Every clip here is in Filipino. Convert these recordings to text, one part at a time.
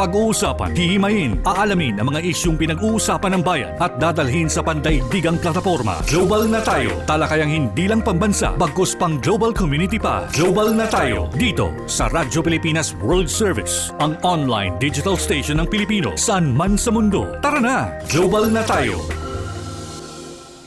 Pag-uusapan, hihimayin, aalamin ang mga isyung pinag-uusapan ng bayan at dadalhin sa pandaigdigang plataforma. Global na tayo, talakayang hindi lang pambansa, bagkus pang global community pa. Global na tayo, dito sa Radyo Pilipinas World Service, ang online digital station ng Pilipino, saan man sa mundo. Tara na, global na tayo!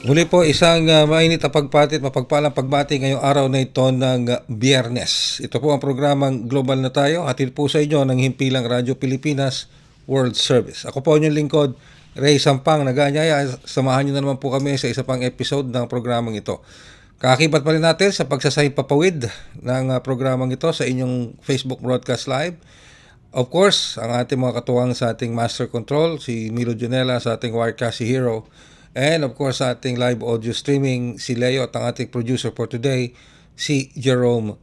Muli po isang mainit na pagpati at mapagpalang pagbati ngayong araw na ito ng Biyernes. Ito po ang programang Global na Tayo, hatid po sa inyo ng himpilang Radyo Pilipinas World Service. Ako po inyong lingkod, Ray Sampang, nag-aanyaya. Samahan niyo na naman po kami sa isa pang episode ng programang ito. Kaakibat pa rin natin sa pagsasahid papawid ng programang ito sa inyong Facebook Broadcast Live. Of course, ang ating mga katuwang sa ating Master Control, si Milo Junela sa ating Wirecast Hero. And of course, sa ating live audio streaming, si Leo at ang ating producer for today, si Jerome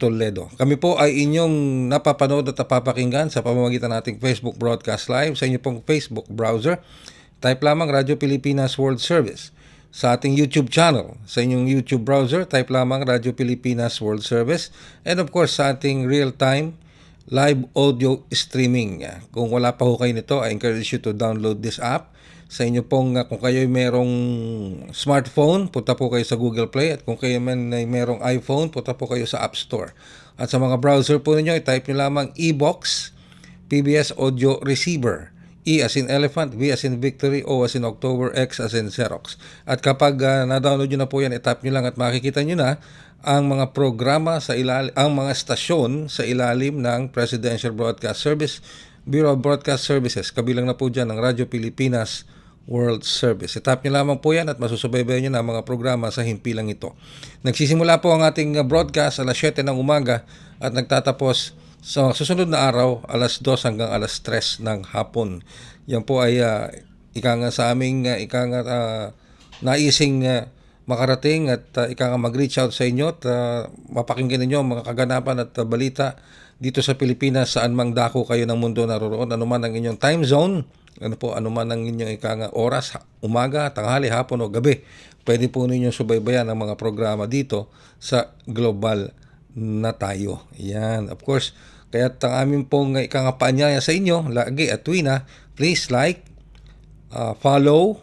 Toledo. Kami po ay inyong napapanood at napapakinggan sa pamamagitan nating Facebook Broadcast Live sa inyong pong Facebook browser. Type lamang Radyo Pilipinas World Service. Sa ating YouTube channel, sa inyong YouTube browser, type lamang Radyo Pilipinas World Service. And of course, sa ating real-time live audio streaming. Kung wala pa ho kayo nito, I encourage you to download this app. Sa inyo pong, kung kayo ay merong smartphone, punta po kayo sa Google Play. At kung kayo man ay merong iPhone, punta po kayo sa App Store. At sa mga browser po ninyo, i-type nyo lamang eBox, PBS Audio Receiver. E as in Elephant, V as in Victory, O as in October, X as in Xerox. At kapag na-download nyo na po yan, i-tap nyo lang at makikita nyo na ang mga programa sa ilalim, ang mga stasyon sa ilalim ng Presidential Broadcast Service, Bureau of Broadcast Services. Kabilang na po dyan ang Radyo Pilipinas World Service. I-tap nyo lamang po yan at masusubaybayan nyo na ang mga programa sa himpilang ito. Nagsisimula po ang ating broadcast alas 7 ng umaga at nagtatapos sa susunod na araw alas 2 hanggang alas 3 ng hapon. Yan po ay ikanga sa aming naising makarating at ikanga mag-reach out sa inyo at mapakinggan ninyo ang mga kaganapan at balita dito sa Pilipinas saan mang dako kayo ng mundo naroroon, anuman ang inyong time zone, anuman ang inyong ikanga oras, umaga, tanghali, hapon o gabi. Pwede po ninyong subaybayan ang mga programa dito sa Global na Tayo. Yan, of course, kaya ang amin pong ikanga paanyaya sa inyo, lagi at tuwina, please like, follow,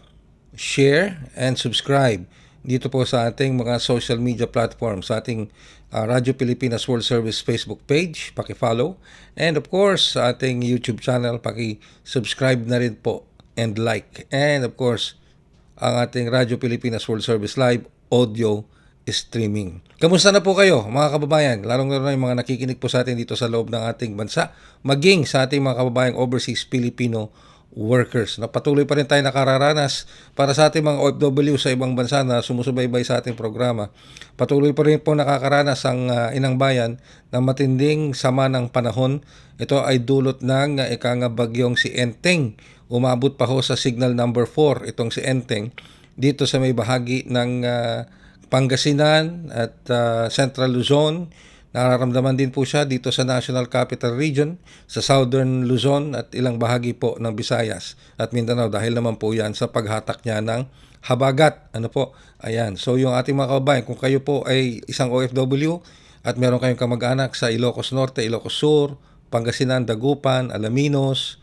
share, and subscribe dito po sa ating mga social media platforms, sa ating Radyo Pilipinas World Service Facebook page, paki-follow, and of course sa ating YouTube channel, paki-subscribe na rin po and like, and of course ang ating Radyo Pilipinas World Service Live audio streaming. Kamusta na po kayo mga kababayan, lalong-lalo na yung mga nakikinig po sa atin dito sa loob ng ating bansa, maging sa ating mga kababayang overseas Filipino workers. Patuloy pa rin tayo nakararanas para sa ating mga OFW sa ibang bansa na sumusubaybay sa ating programa. Patuloy pa rin po nakakaranas ang inang bayan ng matinding sama ng panahon. Ito ay dulot ng bagyong si Enteng. Umabot pa ho sa signal number 4 itong si Enteng dito sa may bahagi ng Pangasinan at Central Luzon. Nararamdaman din po siya dito sa National Capital Region, sa Southern Luzon at ilang bahagi po ng Visayas at Mindanao dahil naman po yan sa paghatak niya ng habagat. Ayan. So yung ating mga kababayan, kung kayo po ay isang OFW at meron kayong kamag-anak sa Ilocos Norte, Ilocos Sur, Pangasinan, Dagupan, Alaminos,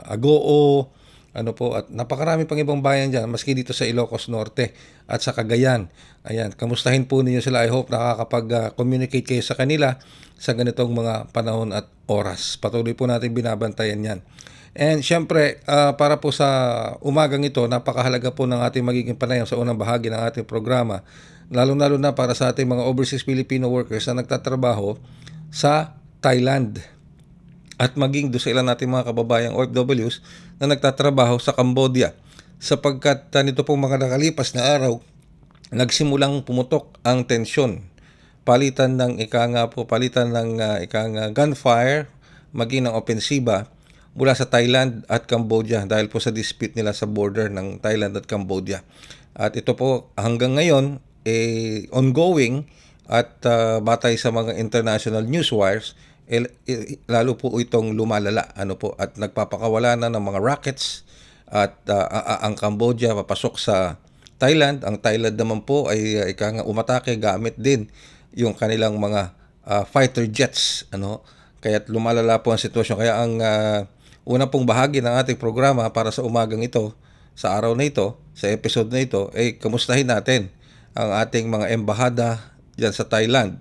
Agoo, at napakarami pang ibang bayan dyan, maski dito sa Ilocos Norte at sa Cagayan. Ayan, kamustahin po ninyo sila. I hope nakakapag-communicate kayo sa kanila sa ganitong mga panahon at oras. Patuloy po natin binabantayan yan. And syempre, para po sa umagang ito, napakahalaga po ng ating magiging panayam sa unang bahagi ng ating programa, lalong-lalo na para sa ating mga overseas Filipino workers na nagtatrabaho sa Thailand. At maging doon sa ilan natin mga kababayang OFWs na nagtatrabaho sa Cambodia. Sapagkat nito pong mga nakalipas na araw, nagsimulang pumutok ang tensyon. Palitan ng gunfire, maging ng opensiba mula sa Thailand at Cambodia dahil po sa dispute nila sa border ng Thailand at Cambodia. At ito po hanggang ngayon ongoing at batay sa mga international news wires, lalo po itong lumalala at nagpapakawala na ng mga rockets at ang Cambodia papasok sa Thailand. Ang Thailand naman po ay umatake gamit din yung kanilang mga fighter jets Kaya't lumalala po ang sitwasyon. Kaya ang una pong bahagi ng ating programa para sa umagang ito, sa araw na ito, sa episode na ito, ay kamustahin natin ang ating mga embahada dyan sa Thailand,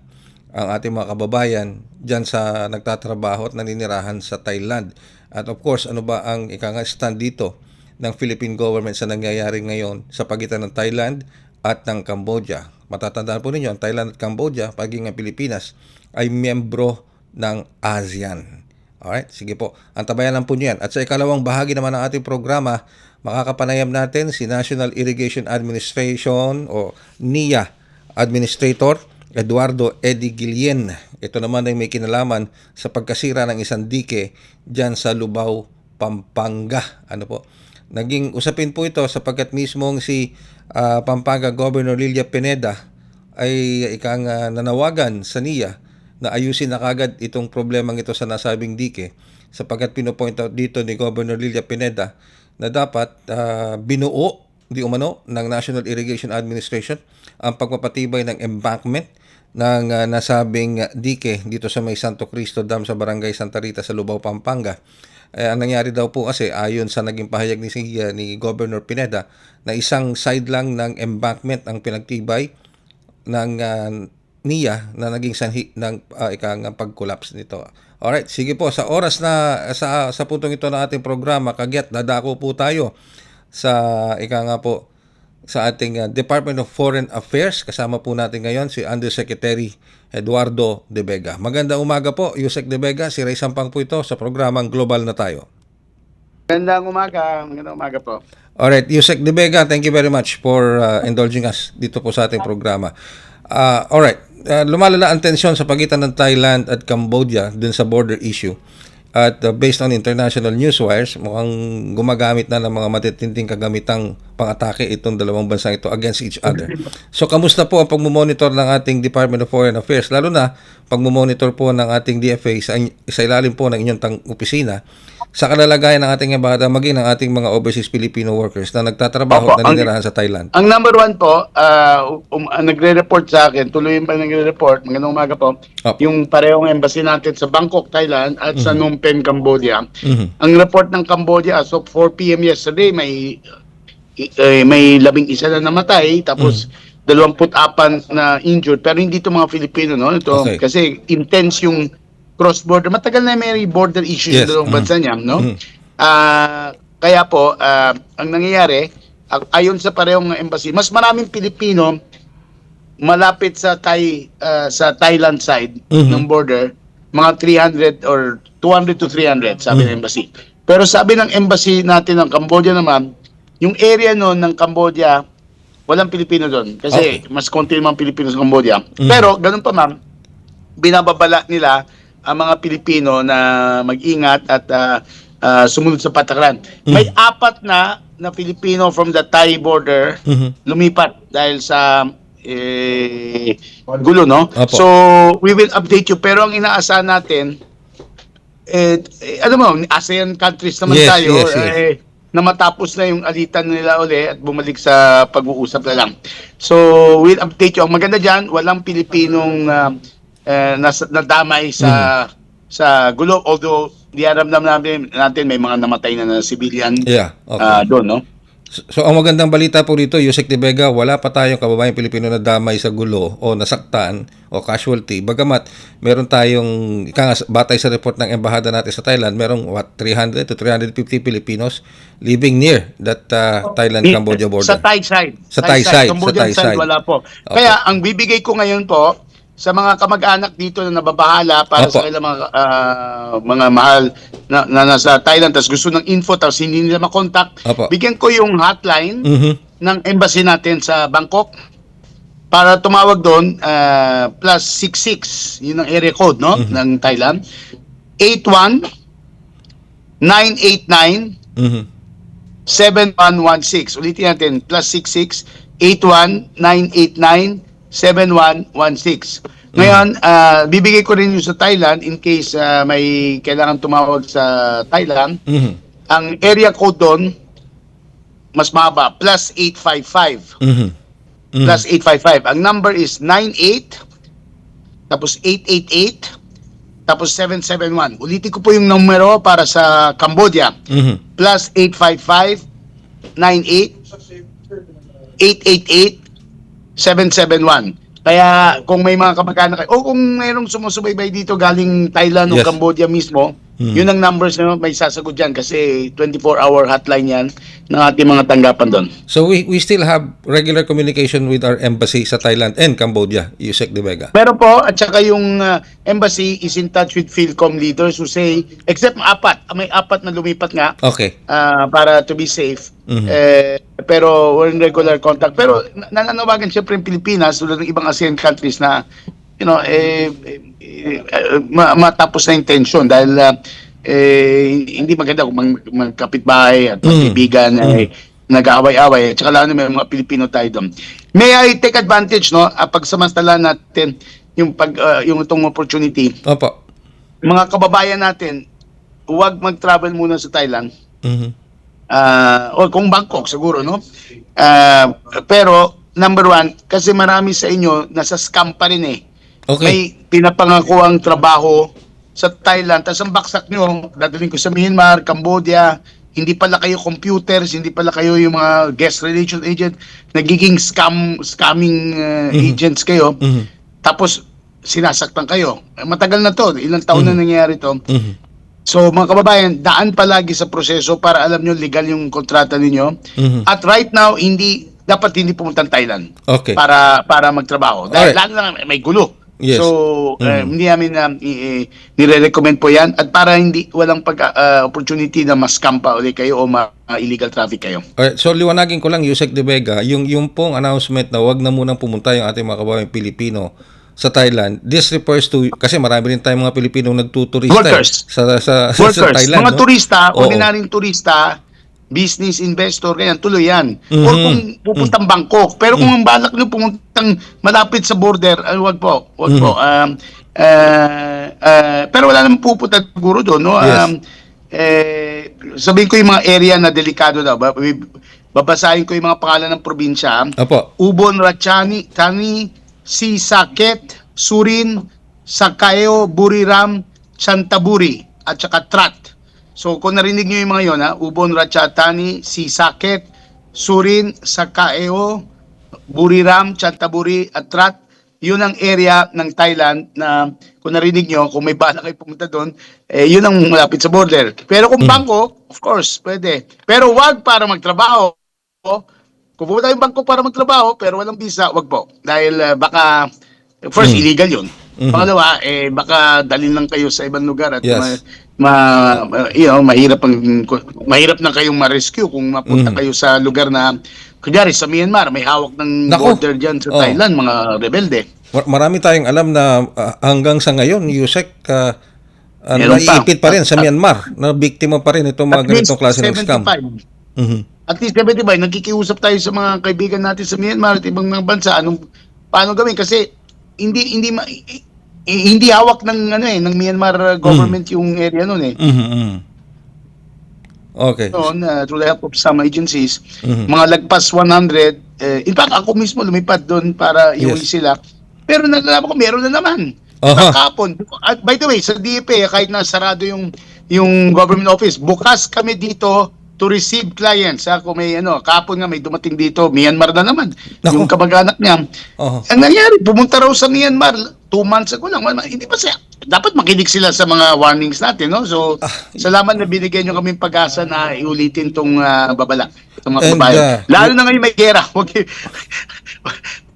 ang ating mga kababayan dyan sa nagtatrabaho at naninirahan sa Thailand. At of course, ano ba ang stand dito ng Philippine government sa nangyayari ngayon sa pagitan ng Thailand at ng Cambodia. Matatandaan po ninyo, ang Thailand at Cambodia, paging ang Pilipinas, ay miyembro ng ASEAN. Alright, sige po. Antabayan lang po niyan. At sa ikalawang bahagi naman ng ating programa, makakapanayam natin si National Irrigation Administration o NIA Administrator Eduardo Eddie Guillen. Ito naman ay may kinalaman sa pagkasira ng isang dike dyan sa Lubao, Pampanga. Ano po? Naging usapin po ito sapagkat mismong si Pampanga Governor Lilia Pineda ay nanawagan sa NIA na ayusin na kagad itong problemang ito sa nasabing dike sapagkat pinopoint out dito ni Governor Lilia Pineda na dapat binuo di umano ng National Irrigation Administration ang pagpapatibay ng embankment ng nasabing dike dito sa may Santo Cristo Dam sa Barangay Santa Rita sa Lubao, Pampanga. Ang nangyari daw po kasi ayon sa naging pahayag ni Governor Pineda na isang side lang ng embankment ang pinagtibay ng NIA na naging sanhi ng pag-collapse nito. Alright, sige po, sa oras na sa puntong ito ng ating programa, kagyat dadako po tayo sa sa ating Department of Foreign Affairs. Kasama po natin ngayon si Undersecretary Eduardo De Vega. Magandang umaga po, Yusek De Vega. Si Ray Sampang po ito sa programang Global na Tayo. Magandang umaga po. Alright, Yusek De Vega, thank you very much for indulging us dito po sa ating programa. Alright, lumalala ang tensyon sa pagitan ng Thailand at Cambodia dun sa border issue. At based on international newswires, mukhang gumagamit na ng mga matitinding kagamitang pang-atake itong dalawang bansang ito against each other. So, kamusta po ang pagmumonitor ng ating Department of Foreign Affairs? Lalo na, pagmumonitor po ng ating DFA sa ilalim po ng inyong opisina sa kalalagayan ng ating embahada, maging ng ating mga overseas Filipino workers na nagtatrabaho at naninirahan sa Thailand. Ang number one po, nagre-report sa akin, tuloy pa nagre-report, magandang umaga po, yung parehong embassy natin sa Bangkok, Thailand at sa Phnom Penh, Cambodia. Ang report ng Cambodia, as of 4 p.m. yesterday, may 11 na namatay, tapos 24 na injured, pero hindi ito mga Filipino, no? Ito, kasi intense yung cross-border. Matagal na may border issues sa dalawang bansa niya, no? Kaya po, ang nangyayari, ayon sa parehong embassy, mas maraming Pilipino malapit sa Thailand side ng border, mga 300 or 200 to 300, sabi ng embassy. Pero sabi ng embassy natin ng Cambodia naman, yung area noon ng Cambodia, walang Pilipino doon. Kasi mas konti naman Pilipino sa Cambodia. Pero, ganun pa ma'am, binababala nila ang mga Pilipino na mag-ingat at sumunod sa patakaran. May 4 na Pilipino from the Thai border lumipat dahil sa gulo, no? So, we will update you. Pero ang inaasahan natin, alam mo, ASEAN countries naman tayo, na matapos na yung alitan nila uli at bumalik sa pag-uusap na lang. So, we'll update you. Ang maganda dyan, walang Pilipinong nadamay sa gulo, although diaramdam natin may mga namatay na civilian doon, no? So, ang magandang balita po dito, Yusek De Vega, wala pa tayong kababayang Pilipino na damay sa gulo o nasaktan o casualty. Bagamat meron tayong, batay sa report ng embahada natin sa Thailand, merong 300 to 350 Filipinos living near that Thailand-Cambodia border. Sa Thai side. Sa Thai side. Cambodian side, wala po. Kaya, ang bibigay ko ngayon po, sa mga kamag-anak dito na nababahala para sa kailang mga mahal na nasa Thailand, tapos gusto ng info, tapos hindi nila makontakt, bigyan ko yung hotline ng embassy natin sa Bangkok para tumawag doon, +66, yun ang area code, no, ng Thailand, 81-989-7116. Ulitin natin, +66 81-989-7116. Ngayon, bibigay ko rin yung sa Thailand in case may kailangan tumawag sa Thailand. Ang area code doon, mas mahaba, +855. +855. Ang number is 98, tapos 888, tapos 771. Ulitin ko po yung numero para sa Cambodia. Plus 855-98-888-771. Kaya kung may mga kamag-anak kayo, o kung mayroong sumusubaybay dito galing Thailand o Yes. Cambodia mismo, yun ang numbers na may sasagot dyan kasi 24-hour hotline yan ng ating mga tanggapan doon. So we still have regular communication with our embassy sa Thailand and Cambodia, Yusek De Vega. Pero po, at saka yung embassy is in touch with PhilCom leaders who say, except may apat na lumipat nga Okay. para to be safe. Pero we're in regular contact. Pero nananawagan siyempre yung Pilipinas tulad ng ibang ASEAN countries na matapos na yung tension dahil hindi maganda kung magkapitbahay at magkaibigan nag-aaway-away at saka lalo na may mga Pilipino tayo doon. May I take advantage pagsamantala natin yung itong opportunity. Opo. Mga kababayan natin, huwag mag-travel muna sa Thailand. O kung Bangkok siguro, no? Pero number one, kasi marami sa inyo nasa scam pa rin eh. Okay. May pinapangako ang trabaho sa Thailand, tapos ang baksak nyo, dadaling ko sa Myanmar, Cambodia, hindi pala kayo computers, hindi pala kayo yung mga guest relation agent, nagiging scamming agents kayo, tapos sinasaktan kayo. Matagal na to, ilang taon na nangyayari to. So mga kababayan, daan palagi sa proseso para alam nyo legal yung kontrata ninyo. At right now, dapat hindi pumunta ng Thailand para magtrabaho. Dahil lalo na may gulo. Yes. So hindi namin nire-recommend po yan at para walang opportunity na ma-scam pa ulit kayo o ma-illegal traffic kayo. Alright, so liwanagin ko lang, Yusek De Vega, yung pong announcement na wag na munang pumunta yung ating mga kababayan Pilipino sa Thailand, this refers to, kasi marami rin tayong mga Pilipinong nagtuturista Workers. sa Workers. Thailand. Mga no? turista, Oo. ordinaryong turista, business investor, ganyan, tuloy yan. Or kung pupuntang Bangkok. Pero kung ang balak nyo pumuntang malapit sa border, wag po. Wag po. Pero wala naman pupunta siguro doon. No? Yes. Sabihin ko yung mga area na delikado daw. Babasahin ko yung mga pangalan ng probinsya. Opo. Ubon, Ratchani, Tani, Sisaket, Surin, Sakaeo, Buriram, Chantaburi, at saka Trat. So kung narinig nyo yung mga yun, Ubon, Ratchatani, Sisaket, Surin, Sakaeo, Buriram, Chantaburi, at Trat, yun ang area ng Thailand na kung narinig nyo, kung may bala kayo pumunta doon, yun ang malapit sa border. Pero kung Bangkok, of course, pwede. Pero wag para magtrabaho. Kung pumunta yung Bangkok para magtrabaho, pero walang visa, wag po. Dahil baka, first, illegal yun. Pangalawa, baka dalhin lang kayo sa ibang lugar at Yes. mahirap na kayong ma-rescue kung mapunta kayo sa lugar na, kunyari sa Myanmar, may hawak ng border dyan sa Thailand, mga rebelde. Marami tayong alam na hanggang sa ngayon, Yusek, naiipit pa rin sa Myanmar, na biktima pa rin itong mga ganitong klase ng scam. At least 75, nagkikiusap tayo sa mga kaibigan natin sa Myanmar at ibang mga bansa, paano gawin? Kasi hindi hawak ng ng Myanmar government yung area noon eh. Okay. So, through the help of some agencies, mga lagpas 100, in fact ako mismo lumipad doon para iuwi sila. Pero nalalaman ko meron na naman. Kahapon, by the way, sa DFA kahit na sarado yung government office, bukas kami dito to receive clients. Kung may kahapon nga may dumating dito, Myanmar na naman. Yung kamag-anak niya. Ang nangyari, pumunta raw sa Myanmar 2 months ago lang. Hindi pa siya. Dapat makinig sila sa mga warnings natin, no? So, salamat na binigyan nyo kaming pag-asa na iulitin tong babala. Itong mga kabayan. Lalo na ngayon may gera.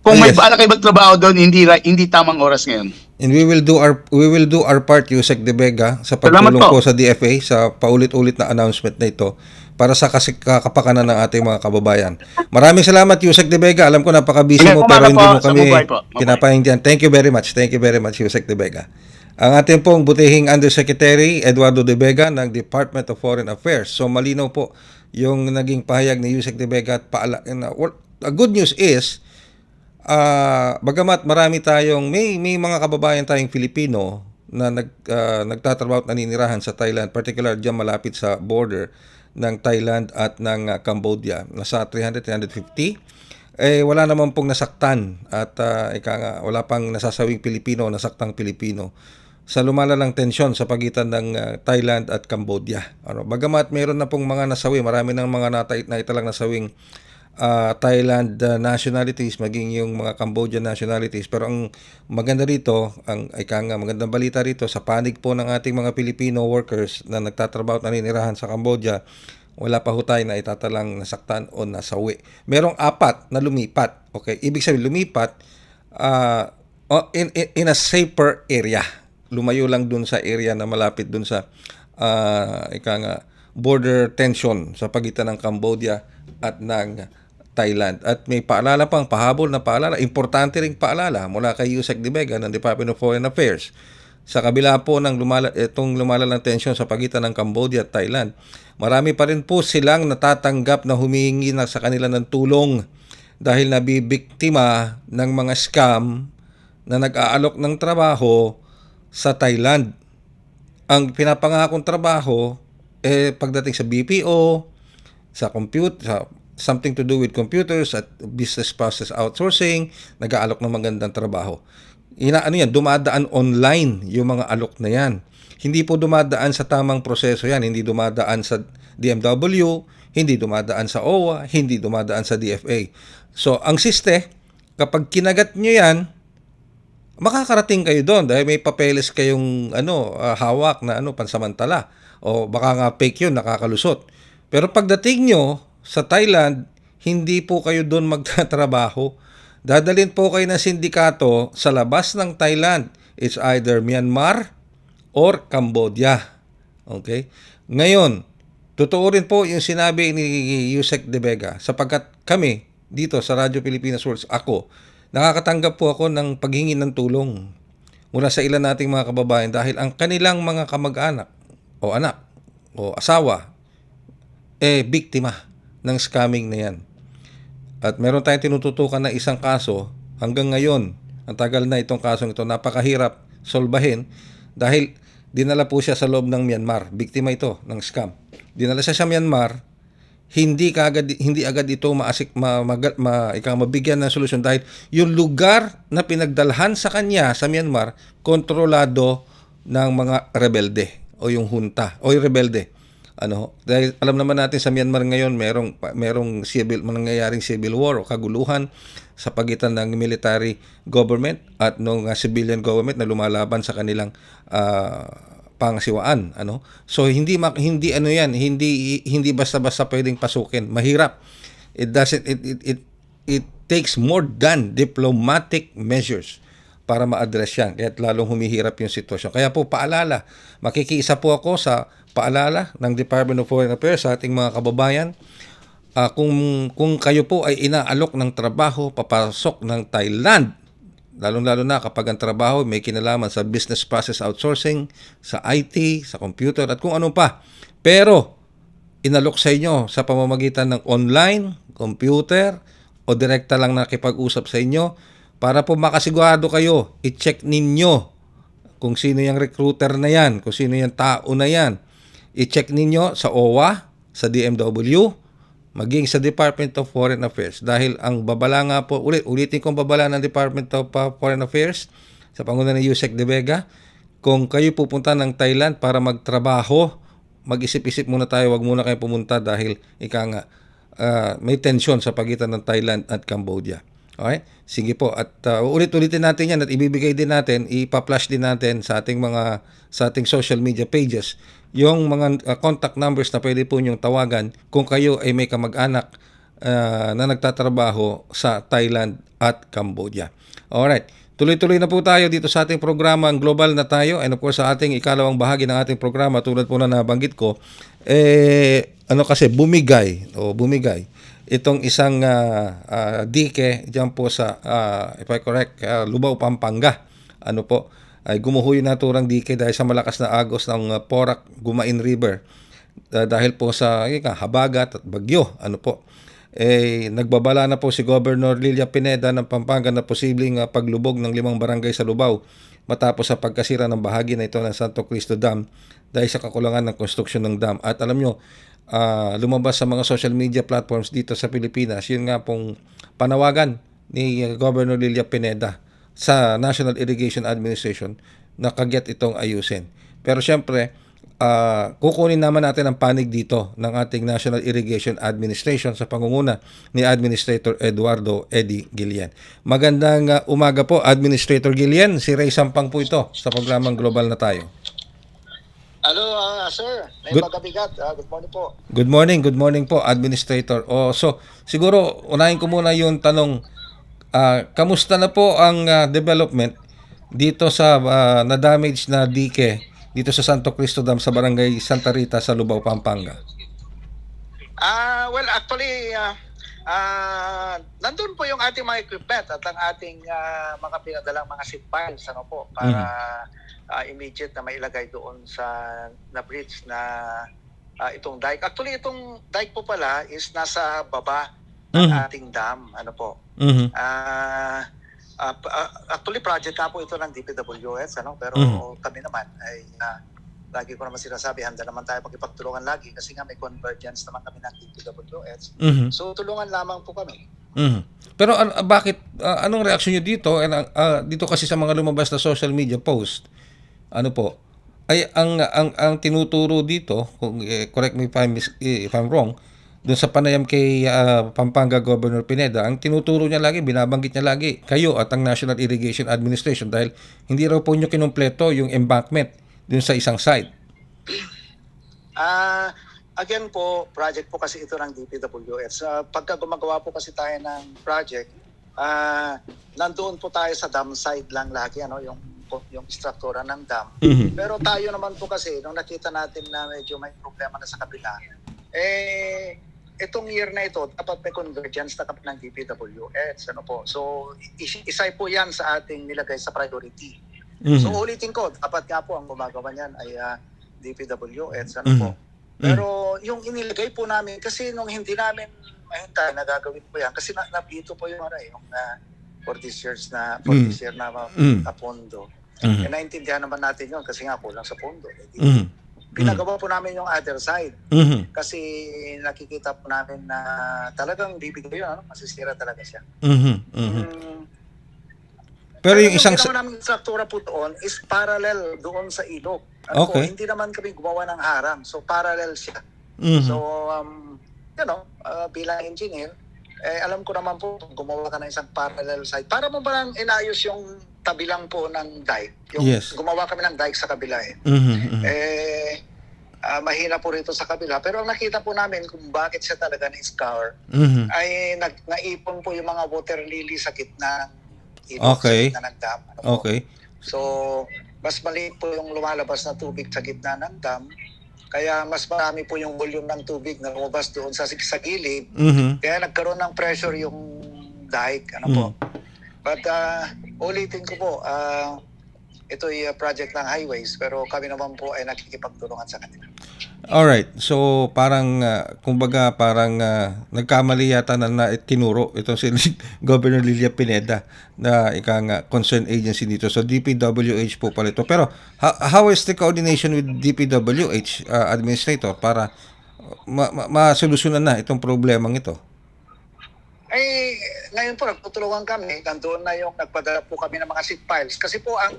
Kung may bala kayo magtrabaho doon, hindi tamang oras ngayon. And we will do our part, Yusek De Vega, sa pagtulong po sa DFA sa paulit-ulit na announcement na ito para sa kakapakanan ng ating mga kababayan. Maraming salamat, Yusek De Vega. Alam ko napaka-busy mo pero hindi mo kami pinapahindihan. Thank you very much. Thank you very much, Yusek De Vega. Ang ating pong butihing Undersecretary Eduardo De Vega ng Department of Foreign Affairs. So malinaw po yung naging pahayag ni Yusek De Vega at the good news is bagamat marami may mga kababayan tayong Filipino na nagtatrabaho at naninirahan sa Thailand, particular diyan malapit sa border ng Thailand at ng Cambodia, nasa 300-350, wala naman pong nasaktan at wala pang nasasawing Pilipino, nasaktang Pilipino. sa lumalalang tensyon sa pagitan ng Thailand at Cambodia. Bagamat meron na pong mga nasawi, marami ng mga naitalang nasawing Thailand nationalities, maging yung mga Cambodian nationalities. Pero ang maganda rito, magandang balita rito, sa panig po ng ating mga Filipino workers na nagtatrabaho at naninirahan sa Cambodia, wala pa ho tayo na itatalang nasaktan o nasawi. Merong 4 na lumipat. Okay, ibig sabihin lumipat in a safer area. Lumayo lang dun sa area na malapit dun sa border tension sa pagitan ng Cambodia at ng Thailand. At may paalala pang, pahabol na paalala, importante ring paalala mula kay Yusek De Vega ng Department of Foreign Affairs. Sa kabila po ng lumalalang tensyon sa pagitan ng Cambodia at Thailand, marami pa rin po silang natatanggap na humihingi na sa kanila ng tulong dahil nabibiktima ng mga scam na nag-aalok ng trabaho sa Thailand. Ang pinapangakong trabaho pagdating sa BPO, sa something to do with computers at business process outsourcing, nag-aalok ng magandang trabaho. Dumadaan online yung mga alok na yan. Hindi po dumadaan sa tamang proseso yan. Hindi dumadaan sa DMW, hindi dumadaan sa OWA, hindi dumadaan sa DFA. So, ang kapag kinagat nyo yan, makakarating kayo doon dahil may papeles kayong hawak na pansamantala. O baka nga fake yun, nakakalusot. Pero pagdating nyo sa Thailand, hindi po kayo doon magtatrabaho. Dadalhin po kayo ng sindikato sa labas ng Thailand. It's either Myanmar or Cambodia. Okay? Ngayon, totoo rin po yung sinabi ni Yusek De Vega sapagkat kami dito sa Radyo Pilipinas World, nakakatanggap po ako ng paghingi ng tulong mula sa ilan nating mga kababayan dahil ang kanilang mga kamag-anak o anak o asawa biktima ng scamming na yan. At meron tayong tinututukan na isang kaso hanggang ngayon. Ang tagal na itong kasong ito, napakahirap solbahin dahil dinala po siya sa loob ng Myanmar. Biktima ito ng scam. Dinala siya sa Myanmar, hindi agad ito mabigyan ng solusyon dahil yung lugar na pinagdalhan sa kanya sa Myanmar kontrolado ng mga rebelde o yung junta o yung rebelde. Dahil alam naman natin sa Myanmar ngayon merong nangyayaring civil war o kaguluhan sa pagitan ng military government at ng civilian government na lumalaban sa kanilang pangasiwaan. So hindi basta-basta pwedeng pasukin. Mahirap. It takes more than diplomatic measures para ma-address yan. Kaya lalong humihirap yung sitwasyon. Kaya po paalala, makikiisa po ako sa paalala ng Department of Foreign Affairs sa ating mga kababayan. Kung kayo po ay inaalok ng trabaho papasok ng Thailand, lalong-lalo na kapag ang trabaho may kinalaman sa business process outsourcing, sa IT, sa computer at kung ano pa. Pero inalok sa inyo sa pamamagitan ng online, computer o direkta lang nakipag-usap sa inyo, para po makasigurado kayo, i-check ninyo kung sino yung recruiter na yan, kung sino yung tao na yan. I-check ninyo sa OWA, sa DMW, maging sa Department of Foreign Affairs. Dahil ang babala nga po, ulitin kong babala ng Department of Foreign Affairs sa panguna ni Yusek De Vega, kung kayo pupunta ng Thailand para magtrabaho, mag-isip-isip muna tayo, wag muna kayo pumunta dahil may tension sa pagitan ng Thailand at Cambodia. Okay? Sige po, at ulit-ulitin natin yan at ibibigay din natin, ipa-flash din natin sa ating social media pages yung mga contact numbers na pwede po niyong tawagan kung kayo ay may kamag-anak na nagtatrabaho sa Thailand at Cambodia. Alright, tuloy-tuloy na po tayo dito sa ating programa, ang Global na Tayo, and of course sa ating ikalawang bahagi ng ating programa, tulad po na nabanggit ko, bumigay itong isang dike diyan po sa if I correct, Lubao, Pampanga. Ay gumuho yung naturang dike dahil sa malakas na agos ng Porac Gumain River dahil po sa habagat at bagyo. Nagbabala na po si Governor Lilia Pineda ng Pampanga na posibleng paglubog ng 5 barangay sa Lubao matapos sa pagkasira ng bahagi na ito ng Santo Cristo Dam dahil sa kakulangan ng konstruksyon ng dam. At alam nyo, lumabas sa mga social media platforms dito sa Pilipinas, yun nga pong panawagan ni Governor Lilia Pineda sa National Irrigation Administration nakaget itong ayusin. Pero syempre, kukunin naman natin ang panig dito ng ating National Irrigation Administration sa pangunguna ni Administrator Eduardo Eddie Guillen. Magandang umaga po, Administrator Guillen. Si Ray Sampang po ito sa programang Global na Tayo. Hello, sir. May Good- pagkabigat. Good morning po. Good morning po, Administrator. So siguro unahin ko muna yung tanong, kamusta na po ang development dito sa na-damage na dike dito sa Santo Cristo Dam sa Barangay Santa Rita sa Lubao, Pampanga? Well, actually, nandun po yung ating mga equipment at ang ating mga pinadalang mga seed piles, ano po, para immediate na mailagay doon sa na-bridge na itong dike. Actually, itong dike po pala is nasa baba ng ating dam, ano po. Mhm. Actually, project na po ito ng DPWS, ano? Pero kami naman ay lagi ko naman sinasabi, handa naman tayo magipagtulungan lagi kasi nga may convergence naman kami ng DPWS. Mhm. So, tulungan lamang po kami. Mhm. Pero bakit anong reaksyon niyo dito? Dito kasi sa mga lumabas na social media post, ano po? Ay ang tinuturo dito, kung correct me if I'm wrong, doon sa panayam kay Pampanga Governor Pineda, ang tinuturo niya lagi, binabanggit niya lagi, kayo at ang National Irrigation Administration dahil hindi raw po niyo kinumpleto yung embankment doon sa isang site. Again po, project po kasi ito ng DPWS. Pagka gumagawa po kasi tayo ng project, nandoon po tayo sa dam side lang lagi, ano, yung struktura ng dam. Pero tayo naman po kasi, nung nakita natin na medyo may problema na sa kabila, itong year na ito, dapat may convergence na kami ng DPWS. Ano po? So, isa po yan sa ating nilagay sa priority. So, ulitin ko, dapat nga po ang gumagawa niyan ay DPWS. Ano po? Pero yung inilagay po namin, kasi nung hindi namin mahintay na gagawin po yan, kasi nabito po yung, yung for this year na pondo. Naintindihan naman natin yun kasi nga kulang sa pondo. Pinagawa po namin yung other side. Kasi nakikita po namin na talagang bibigay yun, masisira talaga siya. Pero yung isang ginawa namin struktura po doon is parallel doon sa ilog. Ano po, hindi naman kami gumawa ng harang. So parallel siya. So bilang engineer, alam ko naman po gumawa ka ng isang parallel side. Para mo ba lang inayos yung tabi lang po ng dike. Yung gumawa kami ng dike sa kabila mahina po rito sa kabila. Pero ang nakita po namin kung bakit siya talaga na-scour ay naipon po yung mga water lily sa gitna ng ilog, sa gitna ng dam. So, mas maliit po yung lumalabas na tubig sa gitna ng dam. Kaya mas marami po yung volume ng tubig na lumabas doon sa gilid. Kaya nagkaroon ng pressure yung dike. Ano po? But ulitin ko po, ito ay project ng highways pero kami naman po ay nakikipagtulungan sa kanila. Alright. So parang kumbaga parang nagkamali yata na tinuro itong si Governor Lilia Pineda na ikang concerned agency dito. So DPWH po pala ito. Pero how is the coordination with DPWH administrator para masolusyonan na itong problemang ito? Ay, ngayon po, nagtutulungan kami. Nandoon na yung nagpadala po kami ng mga seed piles. Kasi po, ang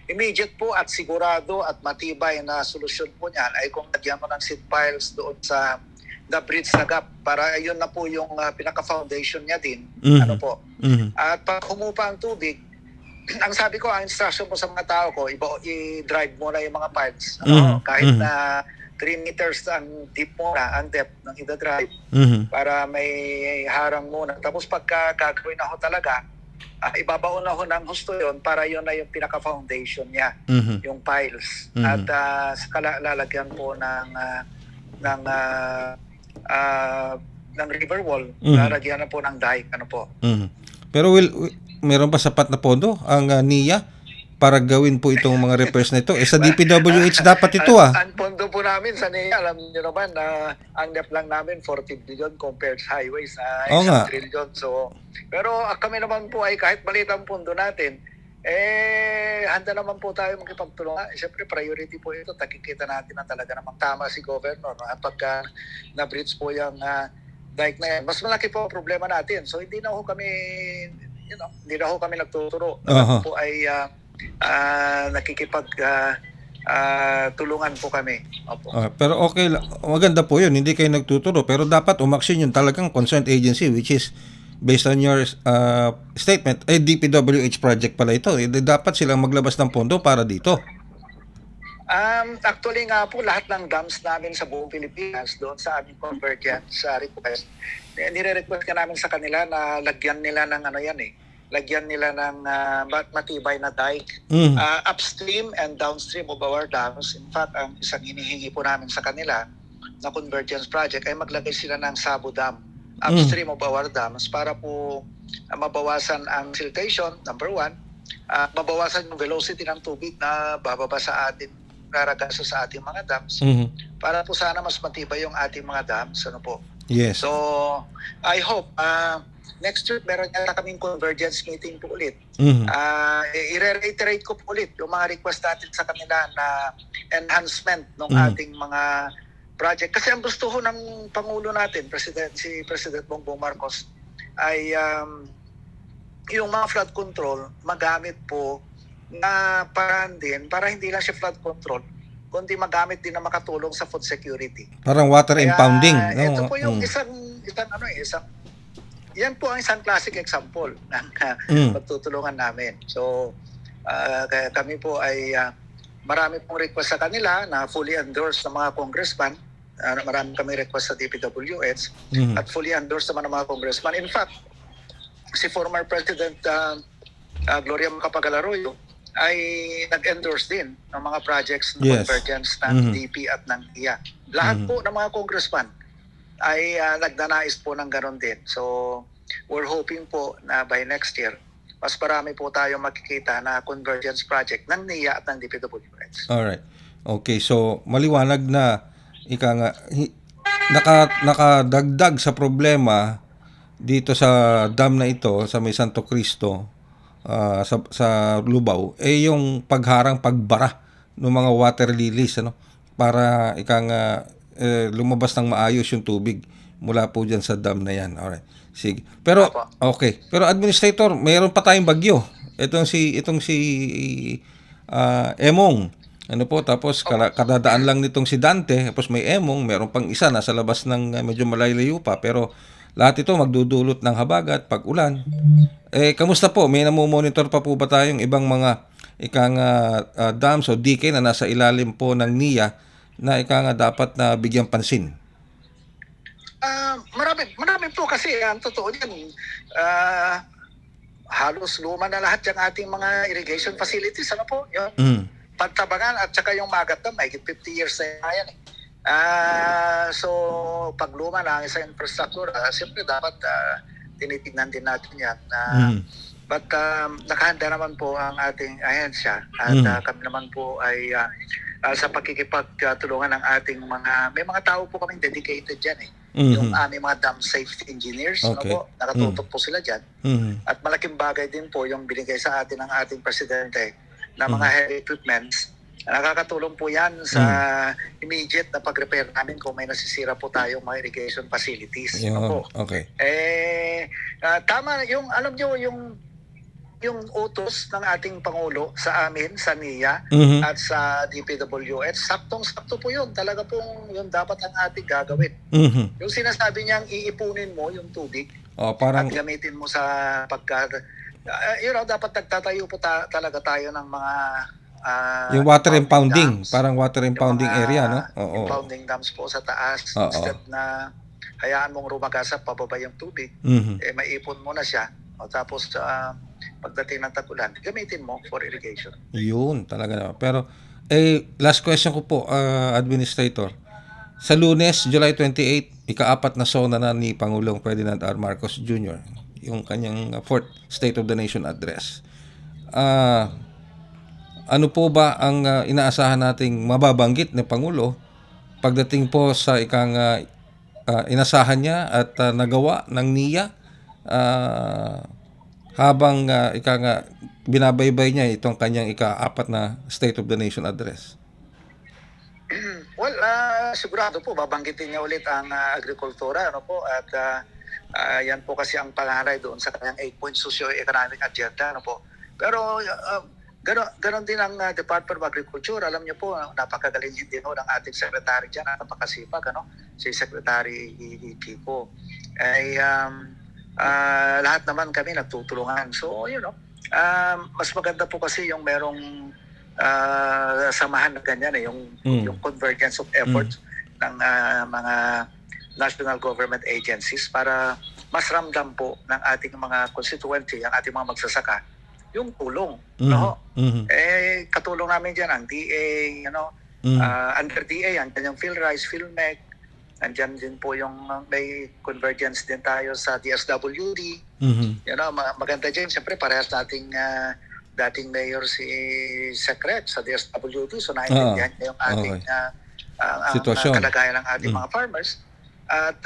immediate po at sigurado at matibay na solusyon po niyan ay kung lagyan mo ng seed piles doon sa the bridge na gap para yun na po yung pinaka-foundation niya din. Ano po? At pag humupa ang tubig, ang sabi ko, ang instruction po sa mga tao ko, i-drive mo na yung mga piles. Kahit na 3 meters ang deep muna, ang depth ng ida-drive para may harang muna. Tapos pagka gagawin na ho talaga, ibabaon na ho ng husto yun para yun na yung pinaka-foundation niya, yung piles. At lalagyan po ng river wall, lalagyan na po ng dike. Ano po. Pero meron pa sapat na pondo ang NIA para gawin po itong mga repairs na ito? Sa DPWH dapat ito Ang pondo po namin sa NIA, alam niyo naman na ang NEP lang namin 40 billion compared sa highways na 1 trillion. So, pero kami naman po ay kahit maliit ang pondo natin, handa naman po tayo makipagtulungan. Siyempre, priority po ito. Nakikita natin na talaga namang tama si Governor. Pagka na-bridge po yung dike na yan, mas malaki po ang problema natin. So, hindi na ho kami, hindi na ho kami nagtuturo. Po ay tulungan po kami. Opo. Pero okay, maganda po yun. Hindi kayo nagtuturo. Pero dapat umaksyon yung talagang concerned agency, which is based on your statement, DPWH project pala ito. Dapat silang maglabas ng pondo para dito. Actually nga po, lahat ng dams namin sa buong Pilipinas, doon sa aming convergence request, nire-request ka namin sa kanila na lagyan nila ng lagyan nila ng matibay na dike upstream and downstream of our dams. In fact, ang isang hinihingi po namin sa kanila na convergence project ay maglagay sila ng Sabo Dam upstream of our dams para po mabawasan ang siltation, number one, mabawasan yung velocity ng tubig na bababa sa atin, raragasa sa ating mga dams, para po sana mas matibay yung ating mga dams. Ano po? Yes. So, I hope next week meron yata kaming convergence meeting po ulit. I-reiterate ko po ulit yung mga request natin sa kanila na enhancement ng ating mga project. Kasi ang gusto ho ng Pangulo natin, si President Bongbong Marcos, ay yung mga flood control magamit po na paraan din para hindi lang siya flood control, kundi magamit din na makatulong sa food security. Parang water impounding. No? Ito po yung yan po ang isang classic example ng pagtutulungan namin. So, kaya kami po ay marami pong request sa kanila na fully endorsed ng mga congressman. Marami kami request sa DPWH at fully endorsed naman ng mga congressman. In fact, si former President Gloria Macapagal-Arroyo ay nag-endorse din ng mga projects ng convergence ng DP at ng IA. Lahat po ng mga congressman ay nagdanais po ng ganon din. So, we're hoping po na by next year, mas marami po tayong makikita na convergence project ng NIA at ng DPWH. Alright. Okay, so maliwanag na nakadagdag sa problema dito sa dam na ito sa may Santo Cristo, sa Lubao, yung pagbara ng mga water lilies, para lumabas ng maayos yung tubig mula po dyan sa dam na yan. Alright. Sige. Pero okay. Pero Administrator, mayroon pa tayong bagyo. Itong si Emong. Tapos kadadaan lang nitong si Dante, tapos may Emong, meron pang isa nasa labas ng medyo malayo pa, pero lahat ito magdudulot ng habagat, pag-ulan. Kamusta po? May namomonitor pa po ba tayong ibang mga dams o DK na nasa ilalim po ng NIA na dapat na bigyang pansin? Marami po kasi ang totoo niyan. Halos luma na lahat yung ating mga irrigation facilities. Ano po? Yun. Pagtabangan at saka yung Magat Dam, may 50 years na yan eh. So, pag luma na ang isang infrastructure, siyempre dapat tinitignan din natin yan. But nakahanda naman po ang ating ahensya at kami naman po ay sa pakikipagtulungan ng ating may mga tao po kaming dedicated dyan eh. Yung aming mga dam safety engineers, nakatutok po sila dyan. At malaking bagay din po yung binigay sa atin ng ating presidente na mga heavy equipments. Nakakatulong po yan sa immediate na pag-repair namin kung may nasisira po tayong mga irrigation facilities. Okay. Tama, alam nyo, yung utos ng ating Pangulo sa amin, sa NIA at sa DPWH, saktong-sakto po yun. Talaga pong yun dapat ang ating gagawin. Yung sinasabi niyang iipunin mo yung tubig at gamitin mo sa dapat nagtatayo po talaga tayo ng mga yung water impounding, parang water impounding area, no? Impounding dams po sa taas. Instead na hayaan mong rumagasa pababa yung tubig, maipon mo na siya. Tapos pagdating ng tag-ulan, gamitin mo for irrigation. Yun, talaga naman. Pero, last question ko po, Administrator. Sa Lunes, July 28, ika-4 na SONA na ni Pangulong Ferdinand R. Marcos Jr., yung kanyang 4th State of the Nation Address. Ano po ba ang inaasahan nating mababanggit ng Pangulo pagdating po sa inasahan niya at nagawa ng NIA habang binabaybay niya itong kanyang ika-4 na State of the Nation Address? Well, sigurado po babanggitin niya ulit ang agrikultura, at yan po kasi ang pangaray doon sa kanyang 8-point socio-economic agenda, Pero Ganon din ang Department of Agriculture. Alam niyo po, napakagaling din ho ng ating secretary dyan, at napakasipag, si Secretary Kiko. Ay, lahat naman kami nagtutulungan. So, mas maganda po kasi yung merong samahan na ganyan, yung convergence of efforts ng mga national government agencies para mas ramdam po ng ating mga constituency, ang ating mga magsasaka, yung tulong. Katulong namin dyan ang DA, under DA, andyan yung PhilRice, PhilMec, andyan din po yung may convergence din tayo sa DSWD. Maganda dyan, siyempre parehas nating dating mayor si Secret sa DSWD, so naintindihan niya yung ating sitwasyon, kalagayan ng ating mga farmers. At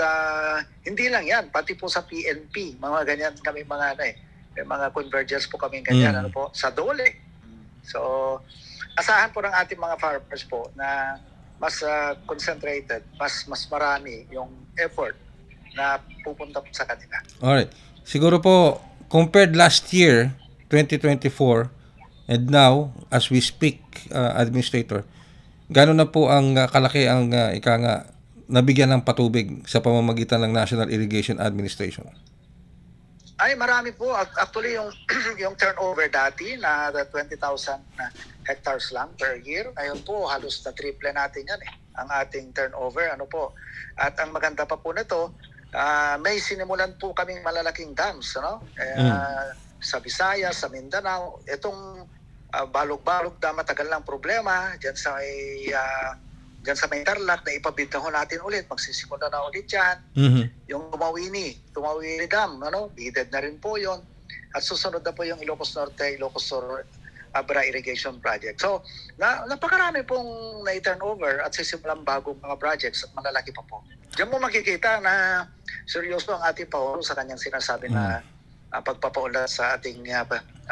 hindi lang yan, pati po sa PNP, mga ganyan kami may mga convergence po kami ganyan sa DOLE. So, asahan po ng ating mga farmers po na mas concentrated, mas marami yung effort na pupunta po sa kanila. Alright. Siguro po, compared last year, 2024, and now, as we speak, Administrator, gano'n na po ang kalaki ang nabigyan ng patubig sa pamamagitan ng National Irrigation Administration? Ay, marami po. Actually, yung turnover dati na 20,000 hectares lang per year. Ngayon po, halos na triple natin yan ang ating turnover. At ang maganda pa po nito, may sinimulan po kaming malalaking dams. Sa Visayas, sa Mindanao. Itong Balog-Balog Dam, matagal lang problema. Diyan sa may Tarlac, na ipabid na ho natin ulit. Magsisimula na ulit yan. Yung Tumawini Dam, bided na rin po yon. At susunod na po yung Ilocos Norte, Ilocos Sur Abra Irrigation Project. So, napakarami pong na-turnover at sisimulang bagong mga projects at malalaki pa po. Diyan mo makikita na seryoso ang ating Pangulo sa kanyang sinasabi na pagpapaunlad sa ating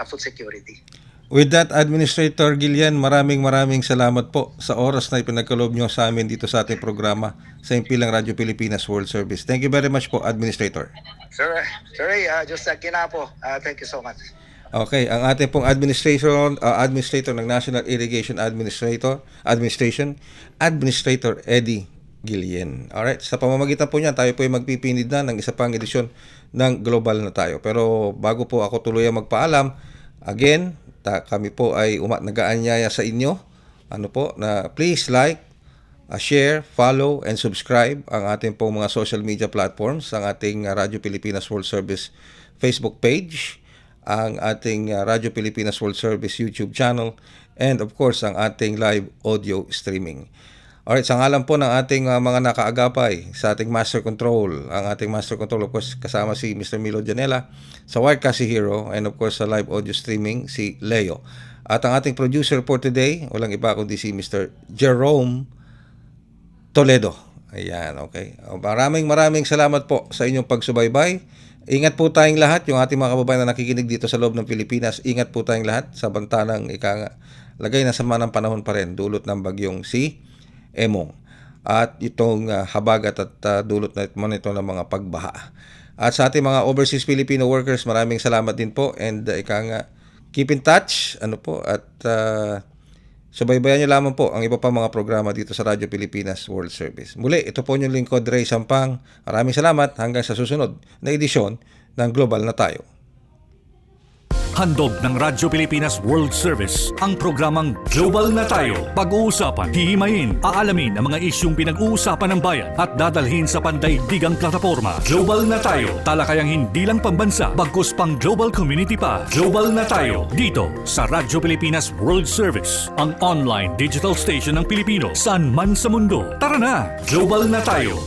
food security. With that, Administrator Guillen, maraming salamat po sa oras na ipinagkaloob nyo sa amin dito sa ating programa sa Himpilang Radyo Pilipinas World Service. Thank you very much po, Administrator. Sir, just po. Thank you so much. Okay, ang ating pong Administrator ng National Irrigation Administration, Administrator Eddie Guillen. Alright, sa pamamagitan po niya, tayo po ay magpipinid na ng isa pang edisyon ng Global na Tayo. Pero bago po ako tuluyang magpaalam, again, kami po ay nag-aanyaya sa inyo na please like, share, follow, and subscribe ang ating pong mga social media platforms, ang ating Radyo Pilipinas World Service Facebook page, ang ating Radyo Pilipinas World Service YouTube channel, and of course ang ating live audio streaming. Alright, sa ngalan po ng ating mga nakaagapay sa ating Master Control, ang ating Master Control of course kasama si Mr. Milo Janela, sa Wirecast si Hero, and of course sa live audio streaming si Leo. At ang ating producer for today, walang iba kundi si Mr. Jerome Toledo. Ayan, okay. Maraming salamat po sa inyong pagsubaybay. Ingat po tayong lahat, yung ating mga kababayan na nakikinig dito sa loob ng Pilipinas. Ingat po tayong lahat sa bantanang lagay na sama ng panahon pa rin, dulot ng bagyong si Emong at itong habagat at dulot na ito ng mga pagbaha. At sa ating mga overseas Filipino workers, maraming salamat din po, and keep in touch at subaybayan niyo lamang po ang iba pa mga programa dito sa Radyo Pilipinas World Service. Muli, ito po yung lingkod, Ray Sampang. Maraming salamat hanggang sa susunod na edisyon ng Global na Tayo. Handog ng Radyo Pilipinas World Service ang programang Global na Tayo. Pag-uusapan, hihimayin, aalamin ang mga isyung pinag-uusapan ng bayan at dadalhin sa pandaigdigang plataforma. Global na Tayo, talakayang hindi lang pambansa, bagkus pang global community pa. Global na Tayo, dito sa Radyo Pilipinas World Service, ang online digital station ng Pilipino saan man sa mundo. Tara na, Global na Tayo.